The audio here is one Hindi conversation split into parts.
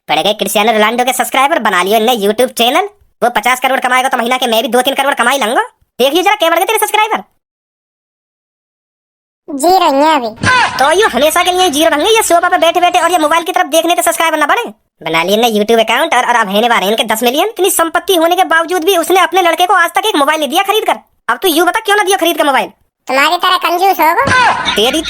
पड़ गए क्रिस्टियानो रोनाल्डो के सब्सक्राइबर, बना लियो इनने यूट्यूब चैनल। वो 50 करोड़ कमाएगा तो महीना के मैं भी 2-3 करोड़ कमाई लूंगा। देखिए जरा क्या बढ़ गए तेरे सब्सक्राइबर। जीरो ही है अभी। तो ये हमेशा के लिए जीरो रहेंगे, ये सोफा पे बैठे बैठे और ये मोबाइल की तरफ देखने से सब्सक्राइबर ना बढ़े। बना लिए इनने यूट्यूब अकाउंट और अब होने वाले इनके 10 मिलियन। इतनी संपत्ति होने के बावजूद भी उसने अपने लड़के को आज तक एक मोबाइल नहीं दिया खरीद कर। अब तू यूं बता क्यों ना दिया खरीद कर मोबाइल। तुम्हारी तरह कंजूस होगा तेरी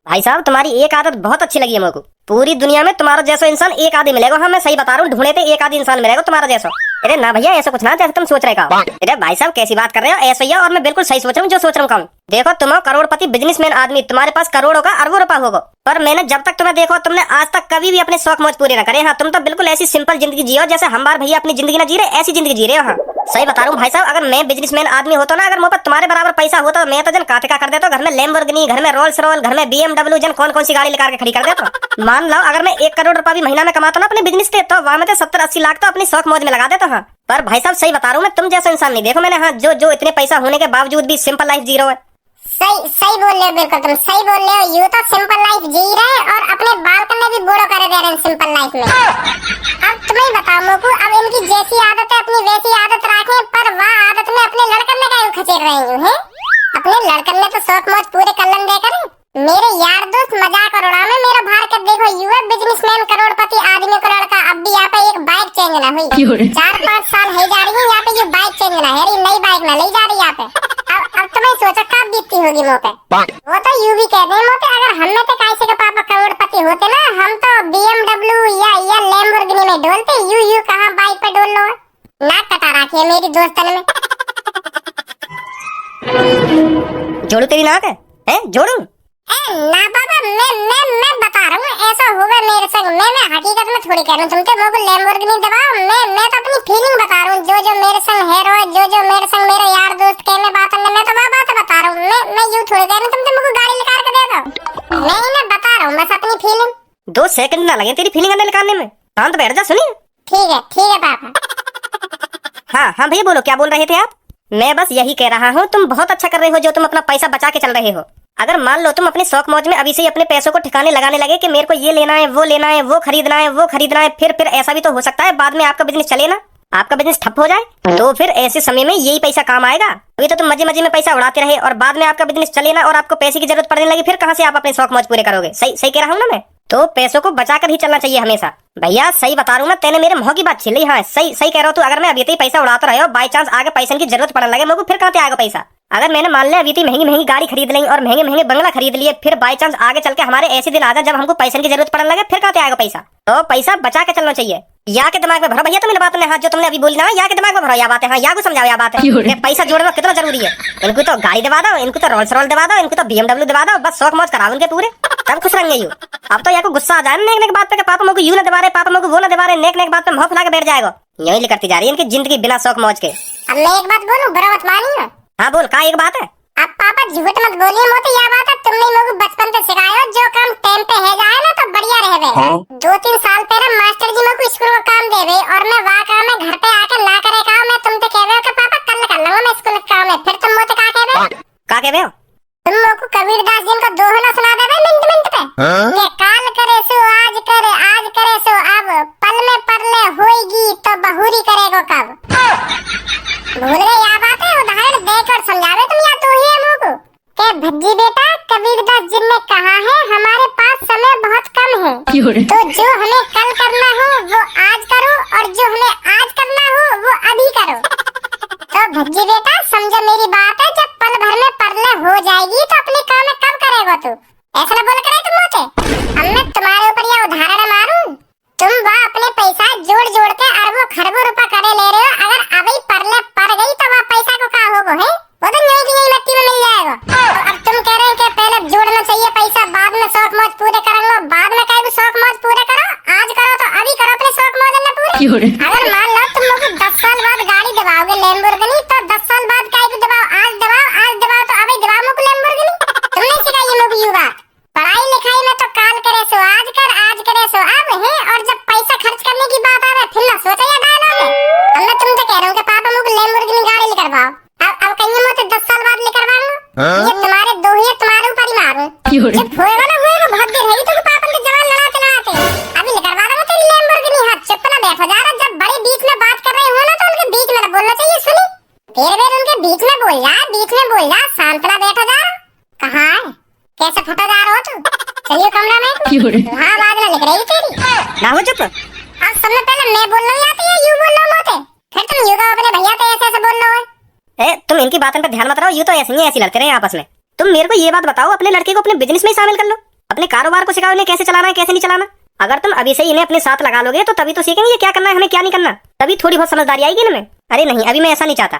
भाई साहब तुम्हारी एक आदत बहुत अच्छी लगी है मेरे को। पूरी दुनिया में तुम्हारा जैसा इंसान एक आदमी मिलेगा। हाँ मैं सही बता रहा हूँ, ढूंढे थे एक आदमी इंसान मिलेगा तुम्हारा जैसा। अरे ना भैया ऐसा कुछ ना जैसे तुम सोच रहे का। अरे भाई साहब कैसी बात कर रहे हो ऐसा ही है, और मैं बिल्कुल सही सोच रहा हूँ जो सोच रहा हूँ। देखो तुम हो करोड़पति बिजनेसमैन आदमी, तुम्हारे पास करोड़ों का अरबों रुपया होगा, पर मैंने जब तक तुम्हें देखो तुमने आज तक कभी भी अपने शौक मौज पूरे ना करे। हाँ तुम तो बिल्कुल ऐसी सिंपल जिंदगी जियो जैसे हम बार भैया अपनी जिंदगी ना जी रहे, ऐसी जिंदगी जी रहे हो। हाँ सही बता रहा हूँ भाई साहब, अगर मैं बिजनेसमैन आदमी होता ना, अगर मुझ पर तुम्हारे बराबर पैसा होता तो मैं तो जन काटे का कर देता। घर में लैम्बोर्गिनी, घर में रोल्स रॉयल, घर में BMW, जन कौन कौन सी गाड़ी लेकर के खड़ी कर देता। मान लो अगर मैं 1 करोड़ रुपया भी महीना में कमाता ना अपने बिजनेस से, तो वहां में 70-80 लाख तो अपनी शौक मौज में लगा देता। हाँ पर भाई साहब सही बता रहा हूँ मैं, तुम जैसा इंसान नहीं देखो मैंने। हाँ जो इतने पैसा होने के बावजूद भी सिंपल लाइफ जी रहा है। सही बोल रहे हो, बिल्कुल तुम सही बोल रहे हो। यू तो सिंपल लाइफ जी रहे हैं और अपने बाल करने भी बूढ़ो कर दे रहे हैं सिंपल लाइफ में। अब तुम्हें बताओ मोकू, अब इनकी जैसी आदत है अपनी वैसी आदत रखें, पर वह आदत में अपने लड़कन में क्या खचेर रहे हैं। अपने लड़कन में तो शौक मौज पूरे कलन दे कर मेरे यार दोस्त मजाक और उड़ा में मेरा भार कर देखो। यू है बिजनेसमैन करोड़पति आदमी को लड़का, अब भी यहाँ पे एक बाइक चेंज ना हुई। 4-5 साल है जा रही है यहाँ पे, ये बाइक चेंज ना है, नई बाइक ना ले जा रही यहाँ पे। अब तुम्हें सोचा कब बीतती होगी मुँह पे। वो तो यू भी कहते हैं मुँह पे, अगर हम में तो कैसे के पापा करोड़पति होते ना, हम तो BMW या लैम्बोर्गिनी में डोलते। यू कहाँ बाइक पे डोल लो। नाक कटा रखी है मेरी दोस्तन में। जोड़ू तेरी नाक है जोड़ू ना बाबा, मैं बता रहा हूँ ऐसा होगा मेरे संग। मैं हकीकत में थोड़ी कह रहा हूँ, तुम तो मुझे लैम्बोर्गिनी दबाओ। मैं तो अपनी फीलिंग बता रहा हूँ, जो मेरे संग है रोज, जो मेरे संग मेरे यार दोस्त कहने बात करने, मैं तो वह बात बता रहा हूँ। मैं यूँ थोड़ी कह रहा हूँ तुम तो मुझे गाड़ी निकाल के दे दो। मैं इन्हें बता रहा हूँ बस अपनी फीलिंग। 2 सेकंड ना लगे तेरी फीलिंग निकालने में। शांत बैठ जा सुनिए। ठीक है पापा। हाँ भैया बोलो क्या बोल रहे थे आप। मैं बस यही कह रहा हूँ तुम बहुत अच्छा कर रहे हो जो तुम अपना पैसा बचा के चल रहे हो। अगर मान लो तुम अपने शौक मौज में अभी से ही अपने पैसों को ठिकाने लगाने लगे कि मेरे को ये लेना है, वो लेना है, वो खरीदना है, वो खरीदना है, फिर ऐसा भी तो हो सकता है बाद में आपका बिजनेस चले ना, आपका बिजनेस ठप हो जाए, तो फिर ऐसे समय में यही पैसा काम आएगा। अभी तो तुम मजे में पैसा उड़ाते रहे और बाद में आपका बिजनेस चले ना और आपको पैसे की जरूरत पड़ने लगी, फिर कहाँ से आप अपने शौक मौज पूरे करोगे। सही कह रहा हूँ ना मैं। तो पैसों को बचा कर ही चलना चाहिए हमेशा। भैया सही बता रहा हूँ ना, तेने मेरे मुंह की बात छीन ली। हाँ सही कह रहा हूँ तू। अगर मैं अभी ही पैसा उड़ाता रहे बाई चांस आगे पैसे की जरूरत पड़ने लगे मेरे को, फिर कहाँ से आएगा पैसा। अगर मैंने मान लिया अभी महंगी गाड़ी खरीद ली और महंगे बंगला खरीद लिए, फिर बाई चांस आगे चल के हमारे ऐसे दिन आ जाए जब हमको पैसे की जरूरत पड़ने लगे, फिर कहाँ से आएगा पैसा। तो पैसा बचा के चलना चाहिए। या के दिमाग में भरो भैया तुम इन बातों ने, हाँ जो तुमने अभी बोली ना, या के दिमाग में भरो या बात है। हाँ या को समझाओ या बात है। पैसा जोड़ना कितना जरूरी है। इनको तो गाड़ी दिवा दो, इनको तो रोल्स रॉयल दिवा दो, इनको तो BMW दिवा दो, बस शौक मौज कराओ उनके पूरे, तब खुश रहेंगे यू। अब तो या को गुस्सा आ जाए नेक बात पे कि पापा मुझे यू ना दिवा रहे, पापा मुझे वो ना दिवा रहे, नेक बात पे मुंह फुला के बैठ जाएगा। यही करती जा रही है इनकी जिंदगी बिना शौक मौज के। अब मैं एक बात बोलूं, बुरा मत मानिए। हाँ बोल का एक बात है। अब पापा झूठ मत बोलिए, मोती यह बात है तुमने मुझे बचपन से सिखाया, जो काम टाइम पे है जाए ना तो बढ़िया रह गए। 2-3 साल पहले मास्टर जी मुझे स्कूल का काम दे गए और मैं वहाँ काम में घर पे आकर ना करे काम, मैं तुम तो कह रहे हो कि पापा कल कर लूंगा मैं स्कूल का काम है, फिर तुम मोते का कह रहे हो। तुम मोको कबीरदास जी का दोहा सुना दे मिनट पे ये काल करे सो आज करे सो अब, पल में परले होएगी तो बहुरी करेगो कब। भूल गए या बात है, उदाहरण देकर समझावे तुम या तो ही मोको के भज्जी बेटा, कबीरदास जी ने कहा है हमारे पास समय बहुत कम है, तो जो हमें कल करना हो वो आज करो और जो हमें आज करना हो वो अभी करो। तो भज्जी बेटा समझो मेरी बात है, जब पल भर में परले हो जाएगी तो अपने काम में कब करेगा तू। ऐसा ना बोल करे तुम मोते। अब मैं तुम्हारे ऊपर यह उदाहरण मारूं, तुम वह अपने पैसा जोड़ के अरबों खरबों रुपया करे ले रहे हो, अगर अभी परले पड़ गई तो वह पैसा को क्या होगा है, वो तो न्योई की न्योई मिट्टी में मिल जाएगा। तो अब तुम कह रहे हो कि पहले जोड़ना चाहिए पैसा, बाद में शौक मौज पूरे करेंगे, बाद में कहीं भी शौक मौज पूरे करो, आज करो तो अभी करो अपने शौक मौज अपने पूरे। अगर मान लो तुम लोग 10 साल बाद गाड़ी दबाओगे लैम्बोर्गिनी, तो 10 साल बाद कहीं भी दबाओ, आज दबाओ तो अभी दबाओ मुझे लैम्बोर्गिनी। तुमने सिखाई मुझे ये बात। पढ़ाई लिखाई में तो काल करे सो आज करे सो अब है, और जब पैसा खर्च करने की बात आवे फिर ना सोचा या डायलॉग है। अब मैं तुमसे कह रहा हूँ कि पापा मुझे लैम्बोर्गिनी गाड़ी लेकर आओ, अब कहीं मुझे 10 साल बाद लेकर आऊंगा, ये तुम्हारे दोहिए तुम्हारे ऊपर ही मारूं। जब होएगा ना होएगा, बहुत देर है तो पापा के जवान लड़ाते फिर भी उनके बीच में बोल जा, बीच में बोल जा, शांतना बैठो जा। कहाँ है? कैसे फटा जा रहा हो तू? चलिए कमरा में। वहाँ आवाज ना लिख रही तेरी। ना हो चुप। अब सबसे पहले मैं बोल रही आती है, यू बोल रहा होते। फिर तुम यू का अपने भैया पे ऐसे बोल रहे हो। तुम इनकी बातों पर ध्यान मत रहो, यू तो ऐसे ही ऐसी लड़ते रहे आपस में। तुम मेरे को ये बात बताओ, अपने लड़के को अपने बिजनेस में ही शामिल कर लो, अपने कारोबार को सिखाओ इन्हें कैसे चलाना है कैसे नहीं चलाना। अगर तुम अभी से इन्हें अपने साथ लगा लोगे तो तभी तो सीखेंगे ये क्या करना है हमें क्या नहीं करना, तभी थोड़ी बहुत समझदारी आएगी इनमें। अरे नहीं, अभी मैं ऐसा नहीं चाहता।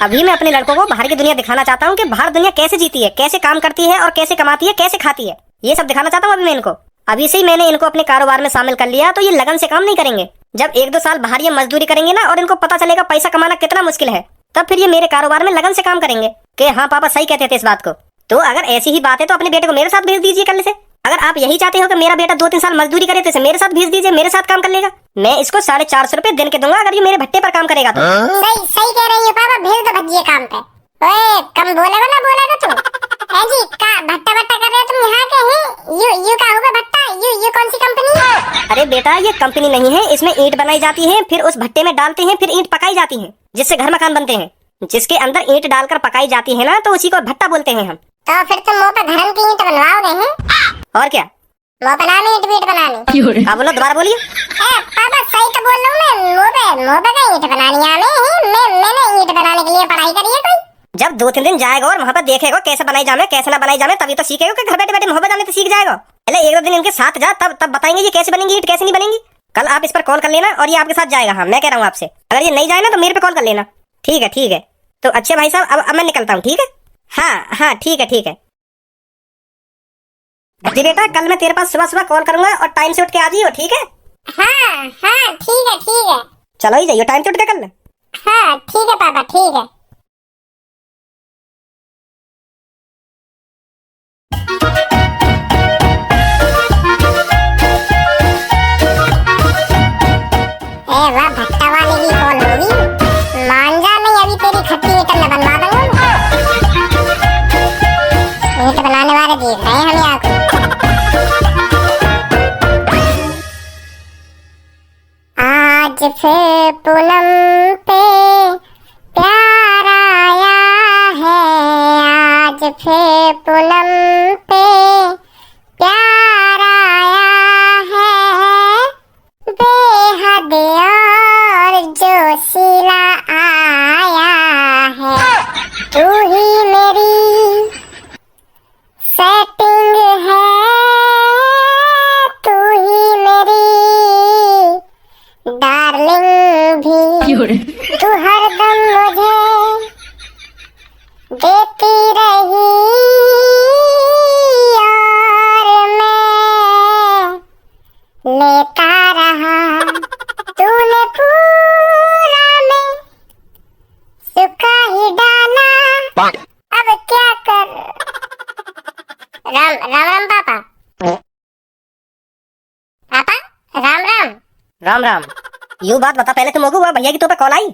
अभी मैं अपने लड़कों को बाहर की दुनिया दिखाना चाहता हूँ कि बाहर दुनिया कैसे जीती है, कैसे काम करती है और कैसे कमाती है, कैसे खाती है, ये सब दिखाना चाहता हूँ अभी मैं इनको। अभी से ही मैंने इनको अपने कारोबार में शामिल कर लिया तो ये लगन से काम नहीं करेंगे। जब 1-2 साल बाहर ये मजदूरी करेंगे ना और इनको पता चलेगा पैसा कमाना कितना मुश्किल है, तब फिर ये मेरे कारोबार में लगन से काम करेंगे कि हाँ पापा सही कहते थे इस बात को। तो अगर ऐसी ही बात है तो अपने बेटे को मेरे साथ भेज दीजिए कल से। अगर आप यही चाहते हो कि मेरा बेटा 2-3 साल मजदूरी करे तो इसे मेरे साथ भेज दीजिए, मेरे साथ काम कर लेगा। मैं इसको 450 रुपए दिन के दूंगा अगर ये मेरे भट्टे पर काम करेगा तो। सही सही कह रही हो पापा, भेज दो भज्जिए काम पे। ओए कम बोलेगा ना बोलेगा तुम। है जी का भट्टा भट्टा कर रहे हो तुम यहाँ के हैं? यू का होगा भट्टा? यू कौन सी कंपनी है? अरे बेटा ये कंपनी नहीं है, इसमें ईंट बनाई जाती है, फिर उस भट्टे में डालते हैं, फिर ईंट पकाई जाती है, जिससे घर मकान बनते हैं। जिसके अंदर ईंट डालकर पकाई जाती है ना तो उसी को भट्टा बोलते हैं हम। तो फिर तुम मुँह पे घरन की ईंट बनवाओगे हैं? और क्या मुँह बनाने ईंट बीट बनानी? क्या बोलो दोबारा बोलिए। पापा सही तो बोल रहा हूँ मैं, मुँह पे ईंट बनानी आने मैंने ईंट बनाने के लिए पढ़ाई करी है कोई? जब 2-3 दिन जाएगा और वहाँ पर देखेगा कैसे बनाई जामे कैसे ना बनाई जामे तभी तो सीखेगा कि घर बैठे बैठे मोहब्बत आने तो सीख जाएगा। पहले 1-2 दिन इनके साथ जा तब बताएंगे ये कैसे बनेंगी ईंट कैसे नहीं बनेंगी। कल आप इस पर कॉल कर लेना और ये आपके साथ जाएगा। हाँ मैं कह रहा हूँ आपसे, अगर ये नहीं जाए ना तो मेरे पे कॉल कर लेना। ठीक है तो अच्छे भाई साहब अब मैं निकलता हूँ। ठीक है हाँ ठीक है। जी बेटा कल मैं तेरे पास सुबह कॉल करूंगा और टाइम से उठ के आ जाइयो। ठीक है? हाँ ठीक है। चलो ही जाइयो टाइम से उठ के कल। हाँ ठीक है पापा ठीक है। वाह भट्टा वाले की कॉल होगी। मान जा नहीं अभी तेरी खट्टी ईंट में बनवा दूंगा। ईंट बनाने वाले देख रहे हैं हम यहाँ को। आज फिर पूनम पे प्यार आया है, आज फिर पूनम पे प्यार आया है, बेहद और जोशीला आया है। तू ही मेरी सेटिंग है, तू ही मेरी डार्लिंग भी, तू हरदम मुझे देती रही और मैं लेता रहा। तूने पूरा में सुखा ही डाला, अब क्या कर। राम राम पापा। पापा राम। यू बात बता पहले तुम हुआ भैया की तो पे कॉल आई?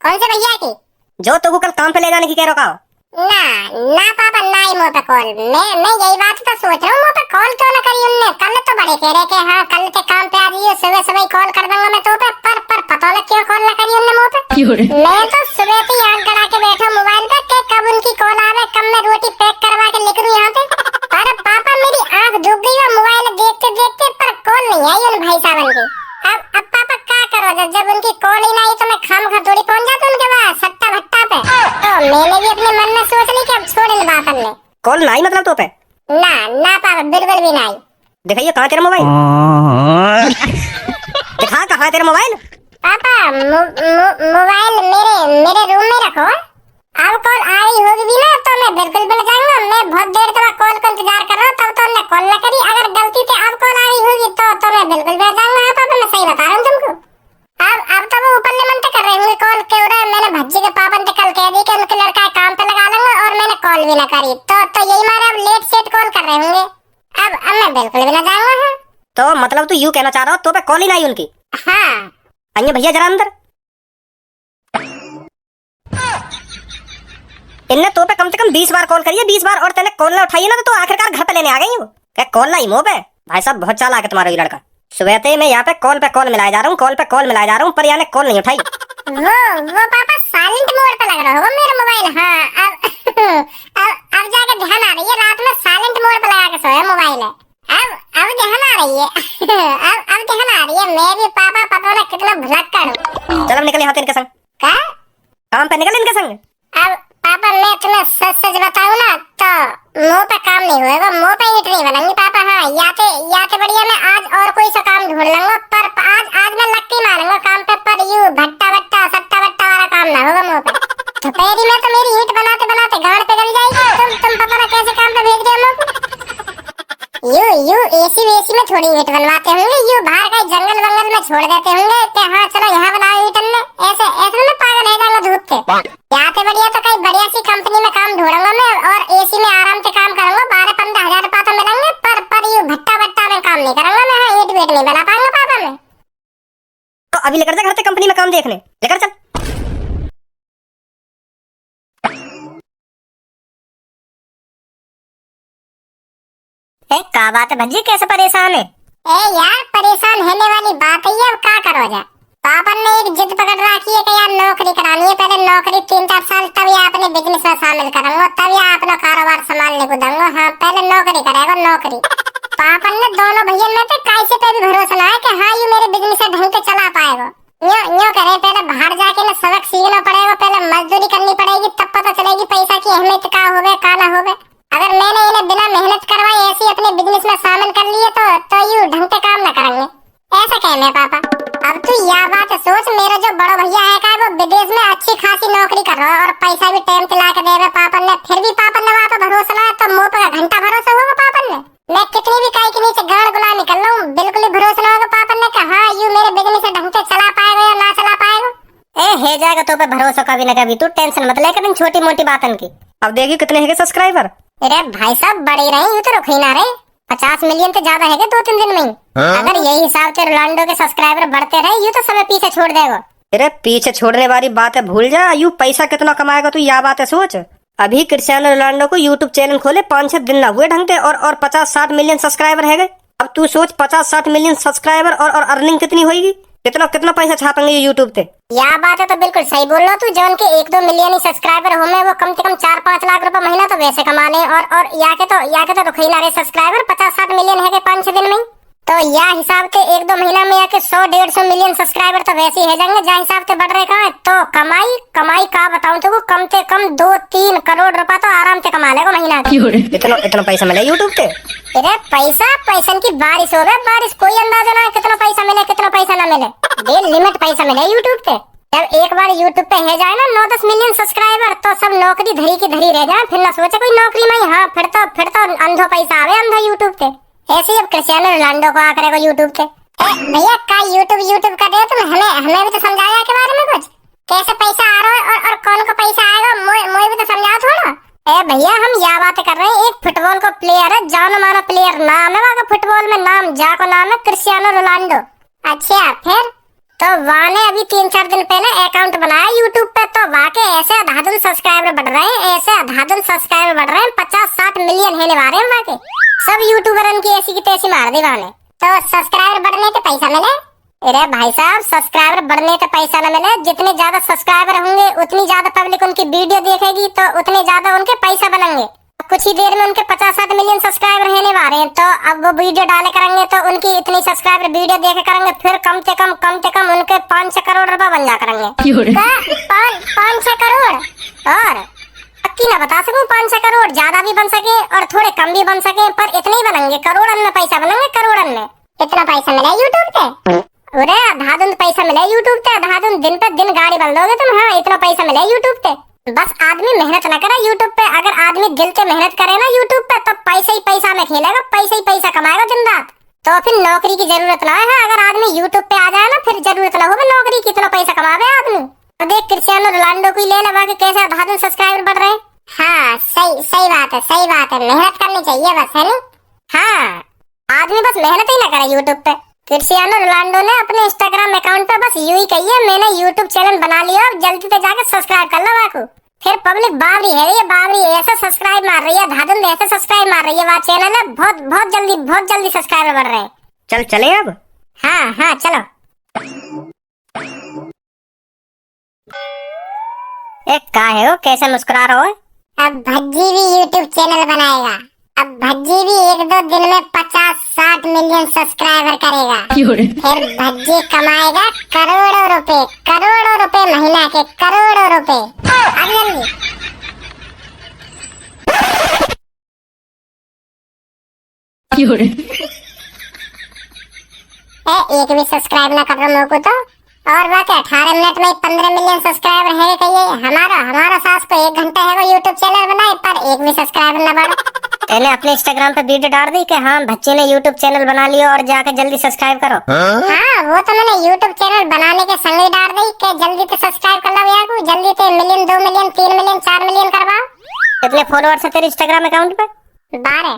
कौन से भैया की? जो तो कल काम पे ले जाने की कह रहा। ना पापा ना ही मुँह पे कॉल। मैं यही बात तो सोच रहा हूँ, मुँह पे कॉल क्यों ना करी उनने। कल तो बड़े कह रहे कि हाँ कल के काम पे आ जाइए, सुबह कॉल कर दूंगा मैं तो पे। पर पता नहीं क्यों कॉल ना करी उनने मुँह पे। मैं तो सुबह से आंख गड़ा के बैठा मोबाइल पे कि कब उनकी कॉल आवे, कब मैं रोटी पैक करवा के लिख दूं यहाँ पे। पर पापा मेरी आंख झुक गई है मोबाइल देखते पर कॉल नहीं आई उन भाई साहब की। अब पापा क्या करो, जब उनकी कॉल ही नहीं तो मैं खामखा थोड़ी पहुंच जाता उनके पास सट्टा भट्टा पे। तो मैंने भी अपने मन में सोच ली कि अब छोड़ इन बातों ने। कॉल नहीं मतलब तो पे? ना पापा बिल्कुल भी नहीं। दिखाइए कहाँ तेरा मोबाइल। दिखा कहाँ तेरा मोबाइल। पापा मोबाइल मेरे रूम में रखो। अब कॉल आ रही होगी भी ना तो मैं बिल्कुल मिल जाऊंगा। मैं बहुत देर तक कॉल का इंतजार कर रहा हूँ, तब तो उन्होंने कॉल ना करी। अगर गलती से अब कॉल आ रही होगी तो मैं बिल्कुल मिल जाऊंगा। हाँ पापा मैं सही बता रहा हूँ तुमको। अब तो वो ऊपर ले मन कर रहे होंगे कॉल के उधर। मैंने भज्जी के पापा ने कल कह दी कि उनके लड़का काम पे लगा लूंगा और मैंने कॉल भी ना करी। तो यही मारे अब लेट सेट कॉल कर रहे होंगे। अब मैं बिल्कुल भी ना जाऊंगा। तो मतलब तू यू कहना चाह रहा हो तो पे कॉल ही नहीं उनकी? हाँ आइए भैया जरा अंदर। इनने तो पे कम से कम 20 बार कॉल करी है, 20 बार, और तेने कॉल ना उठाई ना तो आखिरकार घर पे लेने आ गई हो। क्या कॉल लाई मुंह पे? भाई साहब बहुत चालाक है तुम्हारा ये लड़का। सुबह से मैं यहाँ पे कॉल मिलाया जा रहा हूँ, पर याने कॉल नहीं उठाई। वो पापा साइलेंट मोड पे लग रहा होगा मेरा मोबाइल। हाँ अब जाके ध्यान आ रही है, रात में साइलेंट मोड पे लगा के सोया मोबाइल है। अब ध्यान आ रही है। अब ध्यान आ रही है। मैं भी पापा पता ना कितना भुलक्कड़ हूँ। चल अब निकल यहाँ से इनके संग। क्या? काम पे निकल इनके संग। अब पापा मैं तुम्हें सच सच बताऊँ ना तो मुंह पे काम नहीं होएगा, मुंह पे ईंट नहीं बनेंगी पापा। हाँ याते बढ़िया मैं आज और कोई सा काम ढूंढ लूंगा, पर आज मैं लक्की मारूंगा काम पे, पर यूं भट्टा वट्टा सट्टा वट्टा वाला काम ना होगा मुंह पे। दोपहरी में तो मेरी ईंट बनाते बनाते गाड़ पे गल जाएगी। तुम पता ना कैसे काम पे भेज रहे हो। यू एसी में थोड़ी ईंट बनवाते होंगे, यू बाहर का जंगल वंगल में छोड़ देते होंगे कि हाँ चलो यहाँ बनाओ ईंट में। ऐसे में पागल है जाऊंगा धूप से। याते बढ़िया तो कई बढ़िया सी कंपनी में काम ढूंढूंगा मैं और एसी में आराम से काम करूंगा। 12-15 हजार रुपया तो मिलेंगे, पर यू भट्टा वट्टा में काम नहीं करूंगा मैं। हाँ ईंट वीट नहीं बना पाऊंगा पापा मैं। तो अभी लेकर जा घर से कंपनी में काम देखने, लेकर चल। का बात है भज्जी, कैसे परेशान है? यार परेशान होने वाली बात है, अब क्या करो जा। पापा ने एक जिद पकड़ रखी है कि यार नौकरी करानी है। पहले नौकरी 3-4 साल, तब या अपने बिजनेस में शामिल करूंगा, तब या अपना कारोबार संभालने को दूंगा। हाँ पहले नौकरी करेगा नौकरी। पापा ने दोनों भैया में तो कैसे पे भी भरोसा ना है कि हाँ ये मेरे बिजनेस से ढंग से चला पाएगा। यूं करे पहले बाहर जाके ना सबक सीखना पड़ेगा, पहले मजदूरी करनी पड़ेगी, तब पता चलेगी पैसा की अहमियत का होवे का ना होवे। अगर मैंने इन्हें बिना मेहनत करवाए ऐसे अपने बिजनेस में शामिल कर लिए तो यूं ढंग से काम न करेंगे। ऐसा कहना है पापा। अब तू यह बात सोच, मेरा जो बड़ा भैया है का वो विदेश में अच्छी खासी नौकरी कर रहा है और पैसा भी टाइम पे ला के दे रहे पापा ने, फिर भी पापा ने वहाँ पे भरोसा ना, तो मुँह पे घंटा भरोसा होगा पापा ने। मैं कितनी भी काई के नीचे गाड़ गुला निकल रहा हूँ, बिल्कुल ही भरोसा ना होगा पापा ने कहा हाँ यू मेरे बिजनेस ढंग से चला पाएगा या ना चला पाएगा। है जाएगा तो पे भरोसा कभी न कभी, तू टेंशन मत ले कभी छोटी मोटी बातन की। अब देखिए कितने है सब्सक्राइबर। अरे भाई साहब बढ़े रहे, यूं तो रुक ही ना रहे। 50 मिलियन तो ज्यादा है 2-3 दिन में ही। अगर यही हिसाब से रोनाल्डो के सब्सक्राइबर बढ़ते रहे, यूं तो समय पीछे छोड़ देगा। अरे पीछे छोड़ने वाली बात है, भूल जा। यू पैसा कितना कमाएगा तू, यह बात है सोच। अभी क्रिस्टियानो रोनाल्डो को यूट्यूब चैनल खोले 5-6 दिन ना हुए ढंग से और 50-60 मिलियन सब्सक्राइबर है गए। अब तू सोच 50-60 मिलियन सब्सक्राइबर और अर्निंग कितनी होगी, कितना पैसा छापेंगे यूट्यूब पे। यह बात है तो बिल्कुल सही बोल रहा तू। जो उनके 1-2 मिलियन ही सब्सक्राइबर हो में, वो कम से कम 4-5 लाख रुपए महीना तो वैसे कमा ले। और या के तो रुक ही ना रहे सब्सक्राइबर, 50-60 मिलियन है 5-6 दिन में। तो यह हिसाब से 1-2 महीना में आके 100-150 मिलियन सब्सक्राइबर तो वैसे ही है जाएंगे। जहाँ हिसाब से बढ़ रहे कहाँ तो कमाई का बताऊं तो वो कम से कम 2-3 करोड़ रुपया तो आराम से कमा लेगा महीना का। इतना पैसा मिले यूट्यूब पे। अरे पैसा की बारिश हो रहा है, बारिश कोई अंदाजा ना है कितना पैसा मिले कितना पैसा ना मिले। बेलिमिट पैसा मिले यूट्यूब पे। जब एक बार यूट्यूब पे है जाए ना 9-10 मिलियन सब्सक्राइबर, तो सब नौकरी धरी की धरी रह जाए, फिर ना सोचे कोई नौकरी में। हाँ फिर तो अंधो पैसा आवे अंधा यूट्यूब पे। ऐसे ही अब क्रिस्टियानो रोनाल्डो को आकर को यूट्यूब पे। भैया का यूट्यूब कर रहे हो तुम, हमें भी तो समझाया के बारे में कुछ, कैसे पैसा आ रहा है और कौन को पैसा आएगा, मोए भी तो समझाओ थोड़ा। भैया हम यह बात कर रहे हैं, एक फुटबॉल को प्लेयर है, जानो मानो प्लेयर नाम है वहाँ फुटबॉल में, नाम जाको नाम है क्रिस्टियानो रोनाल्डो। अच्छा फिर तो वहाँ ने अभी 3-4 दिन पहले अकाउंट बनाया यूट्यूब पे, तो वहाँ के ऐसे आधाधुन सब्सक्राइबर बढ़ रहे हैं, ऐसे आधाधुन सब्सक्राइबर बढ़ रहे हैं, 50-60 मिलियन है निभा रहे हैं वहाँ के सब यूट्यूबरन की ऐसी की तैसी मार दी वहाँ ने। तो सब्सक्राइबर बढ़ने से पैसा मिले? अरे भाई साहब सब्सक्राइबर बढ़ने से पैसा न मिले, जितने ज्यादा सब्सक्राइबर होंगे उतनी ज्यादा पब्लिक उनकी वीडियो देखेगी, तो उतने ज्यादा उनके पैसा बनेंगे। कुछ ही देर में उनके 50-60 मिलियन सब्सक्राइबर है निभा रहे हैं, तो अब वो वीडियो डाले करेंगे तो उनकी इतनी सब्सक्राइबर वीडियो देखे करेंगे, फिर कम से कम उनके 5-6 करोड़ रुपए बन जा करेंगे। 5-6 करोड़ और पक्की ना बता सकूं, 5-6 करोड़ ज्यादा भी बन सके और थोड़े कम भी बन सके, पर इतने ही बनेंगे, करोड़न में पैसा बनेंगे, करोड़न में। इतना पैसा मिला यूट्यूब पे? अरे आधाधुन पैसा मिला यूट्यूब पे, आधाधुन दिन पे दिन गाड़ी बन लोगे तुम। हाँ इतना पैसा मिला यूट्यूब पे। बस आदमी मेहनत न करे यूट्यूब पे, अगर आदमी दिल से मेहनत करे ना यूट्यूब पे, तो पैसा ही पैसा में खेलेगा, पैसा ही पैसा कमाएगा दिन रात। तो फिर नौकरी की जरूरत ना है, अगर आदमी यूट्यूब पे आ जाए ना फिर जरूरत ना होगी नौकरी की, इतना पैसा कमावे आदमी। अब देख क्रिस्टियानो रोनाल्डो को ले लगा के कैसे आधाधुन सब्सक्राइबर बढ़ रहे हैं। हाँ सही बात है, मेहनत करनी चाहिए बस, है नी? हाँ आदमी बस मेहनत ही ना करे यूट्यूब पे। क्रिस्टियानो रोनाल्डो ने अपने इंस्टाग्राम अकाउंट पे बस यूं ही कही है, मैंने यूट्यूब चैनल बना लिया, अब जल्दी से जाके सब्सक्राइब कर लो वाको। फिर पब्लिक बावरी है, ये बावरी ऐसे सब्सक्राइब मार रही है, धाधुन ऐसे सब्सक्राइब मार रही है, वहाँ चैनल है बहुत जल्दी सब्सक्राइबर बढ़ रहे हैं। चले अब। हाँ चलो। एक का है वो, कैसे मुस्कुरा रहा हो? अब भज्जी भी यूट्यूब चैनल बनाएगा। अब भज्जी भी 1-2 दिन में 50-60 मिलियन सब्सक्राइबर करेगा। फिर भज्जी कमाएगा करोड़ों रुपए महीना के, करोड़ों रुपए। अब जल्दी एक भी सब्सक्राइब ना कर रहा को तो, और बाकी 18 मिनट में 15 मिलियन सब्सक्राइबर है कहिए। हमारा सास को 1 घंटा है वो यूट्यूब चैनल बनाए पर एक भी सब्सक्राइबर ना बढ़ा। पहले अपने इंस्टाग्राम पे वीडियो डाल दी कि हाँ बच्चे ने यूट्यूब चैनल बना लिया और जाके जल्दी सब्सक्राइब करो। हाँ वो तो मैंने यूट्यूब चैनल बनाने के संग ही डाल दी कि जल्दी तो सब्सक्राइब कर लो यार को, जल्दी तो 1 मिलियन 2 मिलियन 3 मिलियन 4 मिलियन करवाओ। कितने फॉलोअर्स है तेरे इंस्टाग्राम अकाउंट पे? 12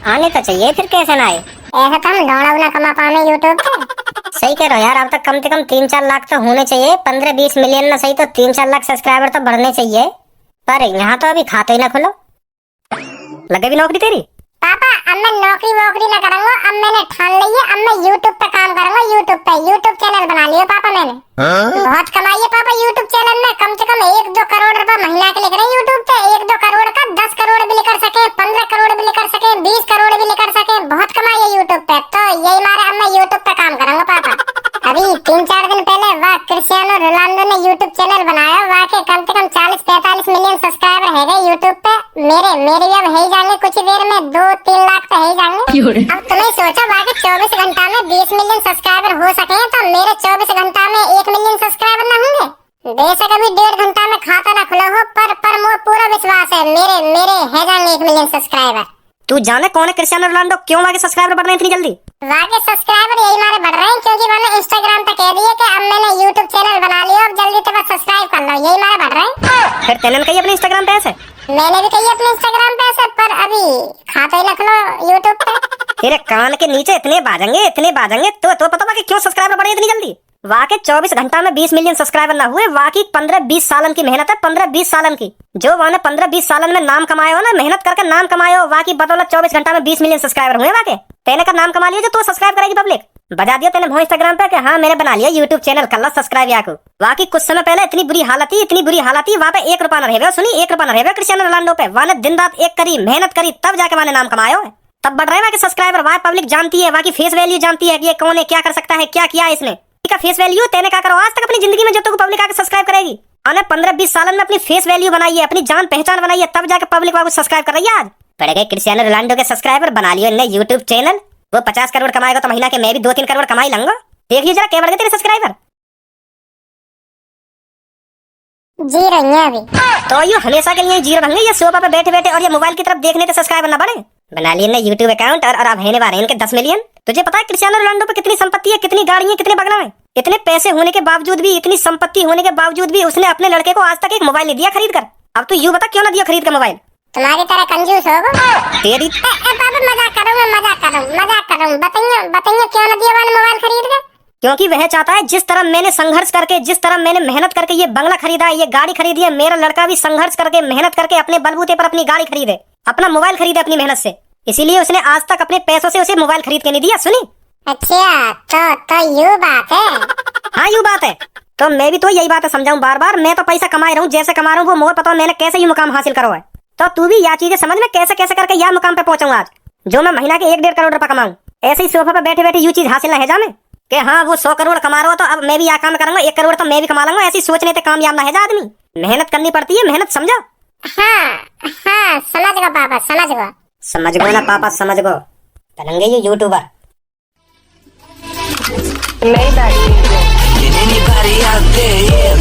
आने तो चाहिए, फिर कैसे ना आए? ऐसा तो हम ढोड़ा ना कमा पाने यूट्यूब पे। सही कह रहे हो यार, अब तक कम से कम 3-4 लाख तो होने चाहिए। 15-20 मिलियन ना सही तो 3-4 लाख सब्सक्राइबर तो बढ़ने चाहिए। पर यहाँ तो अभी खाता ही ना खुलो। लगे भी नौकरी तेरी? पापा अब मैं नौकरी वोकरी ना करूंगा, अब मैंने ठान ली है, अब मैं यूट्यूब पे काम करूंगा। यूट्यूब चैनल बना लिया पापा मैंने। बहुत कमाई है पापा यूट्यूब चैनल में, कम से कम 1-2 करोड़ रुपए महीना के लिख रहे हैं यूट्यूब पे। 1-2 करोड़ का 10 करोड़ भी लेकर सके, 15 करोड़ भी लेकर सके, 20 करोड़ भी लेकर सके, बहुत कमाई है यूट्यूब पे। तो यही मारे अब मैं यूट्यूब पे काम करूंगा पापा। अभी 3-4 दिन पहले वाह क्रिस्टियानो रोनाल्डो ने यूट्यूब चैनल बनाया, वाह के कम से कम 40-45 मिलियन सब्सक्राइबर है गए यूट्यूब पे। मेरे भी अब है ही जाएंगे कुछ ही देर में, 2-3 लाख तो है ही जाएंगे। अब तुम्हें सोचो वाह के 24 घंटा में 20 मिलियन सब्सक्राइबर हो सके तो मेरे 24 घंटा में 1 मिलियन सब्सक्राइबर ना होंगे? बेशक अभी 1.5 घंटा में खाता ना खुला हो, पर मुझे पूरा विश्वास है मेरे है जाएंगे 1 मिलियन सब्सक्राइबर। तू जाने कौन है क्रिस्टियानो रोनाल्डो, क्यों वहाँ के सब्सक्राइबर बढ़ रहे हैं इतनी जल्दी? वहाँ के सब्सक्राइबर यही मारे बढ़ रहे हैं क्योंकि मैंने इंस्टाग्राम पे कह दिया कि अब मैंने यूट्यूब चैनल बना लिया, अब जल्दी से बस सब्सक्राइब कर लो, यही मारे बढ़ रहे हैं। फिर तेने कही अपने इंस्टाग्राम पे ऐसे? मैंने भी कही अपने इंस्टाग्राम पे ऐसे, पर अभी खाता ही ना खुलो यूट्यूब पे। तेरे कान के नीचे इतने बाजेंगे तो पता कि क्यों सब्सक्राइबर बढ़े इतनी जल्दी? वहाँ के 24 घंटा में 20 मिलियन सब्सक्राइबर ना हुए, वहाँ की 15-20 सालन की मेहनत है, 15-20 सालन की। जो वहाँ ने 15-20 सालन में नाम कमाया हो ना, मेहनत करके नाम कमाया हो, वहाँ की बदौलत 24 घंटा में 20 मिलियन सब्सक्राइबर हुए। वहाँ के तेने का नाम कमा लिया जो तू सब्सक्राइब करेगी पब्लिक। बजा दिया तेने इंस्टाग्राम पे कि हाँ मैंने बना लिया यूट्यूब चैनल, कर लो सब्सक्राइब याको। वहाँ की कुछ समय पहले इतनी बुरी हालत थी, वहाँ पे 1 रुपया न रहे, सुनी 1 रुपया न रहे क्रिस्टियानो रोनाल्डो पे। वहाँ ने दिन रात एक करी, मेहनत करी, तब जाके वहाँ ने नाम कमाया है, तब बढ़ रहे वहाँ के सब्सक्राइबर। वहाँ पब्लिक जानती है, वहाँ की फेस वैल्यू जानती है कि ये कौन है, क्या कर सकता है, क्या किया इसने। का फेस वैल्यू तेने क्या करो आज तक अपनी जिंदगी में जब तक पब्लिक आके सब्सक्राइब करेगी। आने 15-20 साल में अपनी फेस वैल्यू बनाई है, अपनी जान पहचान बनाई है, तब जाके पब्लिक वापस सब्सक्राइब कर रही है। आज पड़ गए क्रिस्टियानो रोनाल्डो के सब्सक्राइबर, बना लियो इन्हें यूट्यूब चैनल। वो 50 करोड़ कमाएगा तो महीना के मैं भी 2-3 करोड़ कमाई लूंगा। देखिए जरा क्या बढ़ गए तेरे सब्सक्राइबर। जीरो है अभी तो ये हमेशा के लिए जीरो बन गए, ये सोफा पे बैठे बैठे और ये मोबाइल की तरफ देखने के सब्सक्राइबर ना बढ़े। बना लिए ना यूट्यूब अकाउंट और अब होने वाले इनके 10 मिलियन। तुझे पता है क्रिस्टियानो रोनाल्डो पे कितनी संपत्ति है, कितनी गाड़ी है, कितने बंगला है? इतने पैसे होने के बावजूद भी, इतनी संपत्ति होने के बावजूद भी उसने अपने लड़के को आज तक एक मोबाइल नहीं दिया खरीद कर। अब तू यूं बता क्यों ना दिया खरीद कर मोबाइल? तुम्हारी तरह कंजूस होगा तेरी बाबा। मजाक करूं बताइए क्यों ना दिया मैंने मोबाइल खरीद कर? क्योंकि वह चाहता है जिस तरह मैंने संघर्ष करके, जिस तरह मैंने मेहनत करके ये बंगला खरीदा है, ये गाड़ी खरीदी है, मेरा लड़का भी संघर्ष करके मेहनत करके अपने बलबूते पर अपनी गाड़ी खरीदे, अपना मोबाइल खरीदे अपनी मेहनत से। इसीलिए उसने आज तक अपने पैसों से उसे मोबाइल खरीद के नहीं दिया। सुनी? अच्छा तो यूं बात है? हाँ यूं बात है। तो मैं भी तो यही बात समझाऊं बार बार, मैं तो पैसा कमा रहा हूँ, जैसे कमा रहा हूँ वो मोर पता मैंने कैसे ये मुकाम हासिल करो है। तो तू भी यह चीजें समझ में कैसे कैसे करके यह मुकाम पे पहुंचाऊं आज, जो मैं महीना के 1-1.5 करोड़ रुपए कमाऊं। ऐसे ही सोफा पे बैठे बैठे ये चीज हासिल ना है जाने कि हाँ वो 100 करोड़ कमा रहा हो तो अब मैं भी यह काम करूंगा, 1 करोड़ तो मैं भी कमा लूंगा। ऐसी सोचने से कामयाब ना है जा आदमी। मेहनत करनी पड़ती है, मेहनत समझो। हाँ समझ गो पापा, समझ गो ना पापा, समझ गो। बनेंगे ये YouTuber. Did anybody out there, yeah.